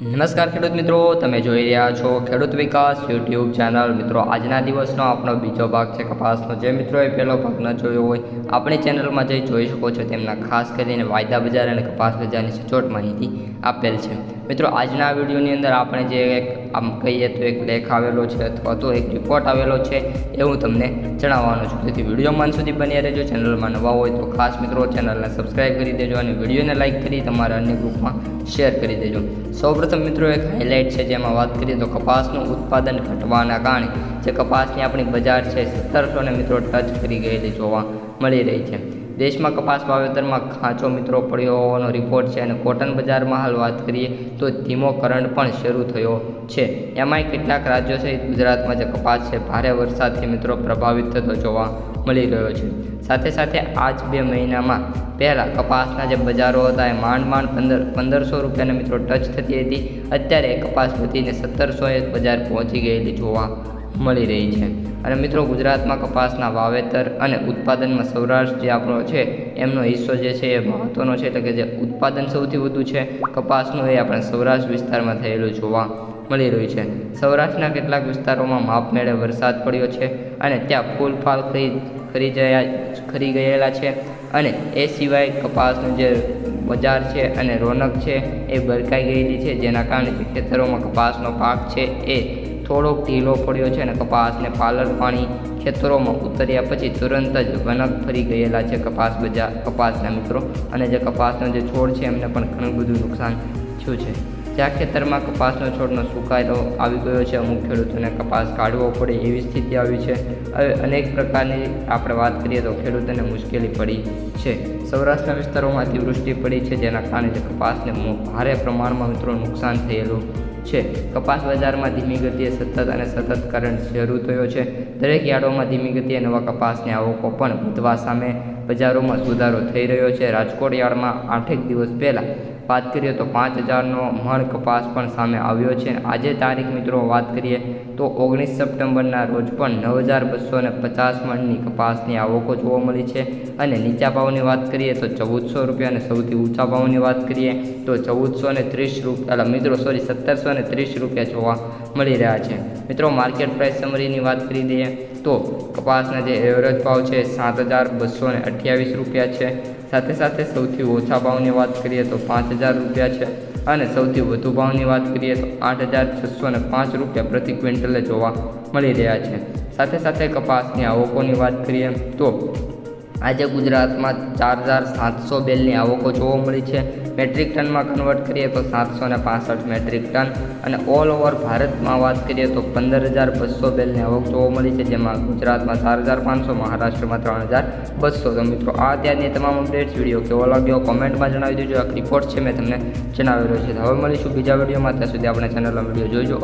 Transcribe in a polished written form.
નમસ્કાર ખેડૂત મિત્રો, તમે જોઈ રહ્યા છો ખેડૂત વિકાસ યુટ્યુબ ચેનલ। મિત્રો, આજના દિવસનો આપણો બીજો ભાગ છે કપાસનો। જે મિત્રોએ પહેલો ભાગ ન જોયો હોય, આપણી ચેનલમાં જઈ જોઈ શકો છો। તેમના ખાસ કરીને વાયદા બજાર અને કપાસ બજારની સચોટ માહિતી આપેલ છે। મિત્રો, આજના વિડીયોની અંદર આપણે જે એક આમ કહીએ તો એક લેખ આવેલો છે અથવા તો એક રિપોર્ટ આવેલો છે એ હું તમને જણાવવાનો છું। તેથી વિડીયોમાં અંત સુધી બન્યા રહેજો। ચેનલમાં નવા હોય તો ખાસ મિત્રો ચેનલને સબસ્ક્રાઈબ કરી દેજો અને વિડીયોને લાઇક કરી તમારા અન્ય ગ્રુપમાં શેર કરી દેજો। સૌપ્રથમ મિત્રો એક હાઇલાઇટ છે જેમાં વાત કરીએ તો કપાસનું ઉત્પાદન ઘટવાના કારણે જે કપાસની આપણી બજાર છે 1700 મિત્રો ટચ કરી ગયેલી જોવા મળી રહી છે। દેશમાં કપાસ વાવેતરમાં ખાંચો મિત્રો પડ્યો હોવાનો રિપોર્ટ છે અને કોટન બજારમાં હાલ વાત કરીએ તો ધીમો કરંટ પણ શરૂ થયો છે। એમાંય કેટલાક રાજ્યો સહિત ગુજરાતમાં જે કપાસ છે ભારે વરસાદથી મિત્રો પ્રભાવિત થતો જોવા મળી રહ્યો છે। સાથે સાથે આજ 2 મહિનામાં પહેલાં કપાસના જે બજારો હતા એ માંડ 1500 રૂપિયાના મિત્રો ટચ થતી હતી। અત્યારે કપાસ વધીને 1700 બજાર પહોંચી ગયેલી જોવા મળી રહી છે। અને મિત્રો, ગુજરાતમાં કપાસના વાવેતર અને ઉત્પાદનમાં સૌરાષ્ટ્ર જે આપણો છે એમનો હિસ્સો જે છે એ મહત્ત્વનો છે। એટલે કે જે ઉત્પાદન સૌથી વધુ છે કપાસનું એ આપણે સૌરાષ્ટ્ર વિસ્તારમાં થયેલું જોવા મળી રહ્યું છે। સૌરાષ્ટ્રના કેટલાક વિસ્તારોમાં માપમેળે વરસાદ પડ્યો છે અને ત્યાં ફૂલ ફાલ ખરી ગયેલા છે અને એ સિવાય કપાસનું જે બજાર છે અને રોનક છે એ બરકાઈ ગયેલી છે, જેના કારણે જે ખેતરોમાં કપાસનો પાક છે એ થોડોક ઢીલો પડ્યો છે અને કપાસને પાલર પાણી ખેતરોમાં ઉતર્યા પછી તુરંત જ વનક ફરી ગયેલા છે કપાસના મિત્રો। અને જે કપાસનો જે છોડ છે એમને પણ ઘણું બધું નુકસાન થયું છે। જ્યાં ખેતરમાં કપાસનો છોડનો સુકાયેલો આવી ગયો છે, અમુક ખેડૂતોને કપાસ કાઢવો પડે એવી સ્થિતિ આવી છે। હવે અનેક પ્રકારની આપણે વાત કરીએ તો ખેડૂતોને મુશ્કેલી પડી છે। સૌરાષ્ટ્રના વિસ્તારોમાં અતિવૃષ્ટિ પડી છે, જેના કારણે જે કપાસને ભારે પ્રમાણમાં મિત્રો નુકસાન થયેલું છે। કપાસ બજારમાં ધીમી ગતિએ સતત કરંટ શરૂ થયો છે। દરેક યાર્ડોમાં ધીમી ગતિએ નવા કપાસની આવકો પણ વધવા સામે બજારોમાં સુધારો થઈ રહ્યો છે। રાજકોટ યાર્ડમાં 8 દિવસ પહેલાં વાત કરીએ તો 5000નો મણ કપાસ પણ સામે આવ્યો છે। આજે તારીખ મિત્રો વાત કરીએ તો 19 સપ્ટેમ્બરના રોજ પણ 9250 મણની કપાસની આવકો જોવા મળી છે। અને નીચા ભાવની વાત કરીએ તો 1400 રૂપિયા અને સૌથી ઊંચા ભાવની વાત કરીએ તો 1430 રૂપિયા મિત્રો 1730 રૂપિયા જોવા મળી રહ્યા છે। મિત્રો, માર્કેટ પ્રાઇસ સમરીની વાત કરી દઈએ તો કપાસના જે એવરેજ ભાવ છે 7228 રૂપિયા છે। સાથે સાથે સૌથી ઓછા ભાવની વાત કરીએ તો 5000 રૂપિયા છે અને સૌથી વધુ ભાવની વાત કરીએ તો 8605 રૂપિયા પ્રતિ ક્વિન્ટલે જોવા મળી રહ્યા છે। સાથે સાથે કપાસની આવકોની વાત કરીએ તો આજે ગુજરાતમાં 4700 બેલની આવકો જોવા મળી છે। મેટ્રિક ટનમાં કન્વર્ટ કરીએ તો 765 મેટ્રિક ટન અને ઓલ ઓવર ભારતમાં વાત કરીએ તો 15200 બેલની આવક જોવા મળી છે, જેમાં ગુજરાતમાં 4500, મહારાષ્ટ્રમાં 3200। તો મિત્રો, આ ત્યારની તમામ અપડેટ્સ વિડીયો કેવો લાગ્યો કોમેન્ટમાં જણાવી દેજો। આ રિપોર્ટ છે મેં તમને જણાવેલો છે। હવે મળીશું બીજા વિડીયોમાં, ત્યાં સુધી આપણે ચેનલનો વિડીયો જોઈજો।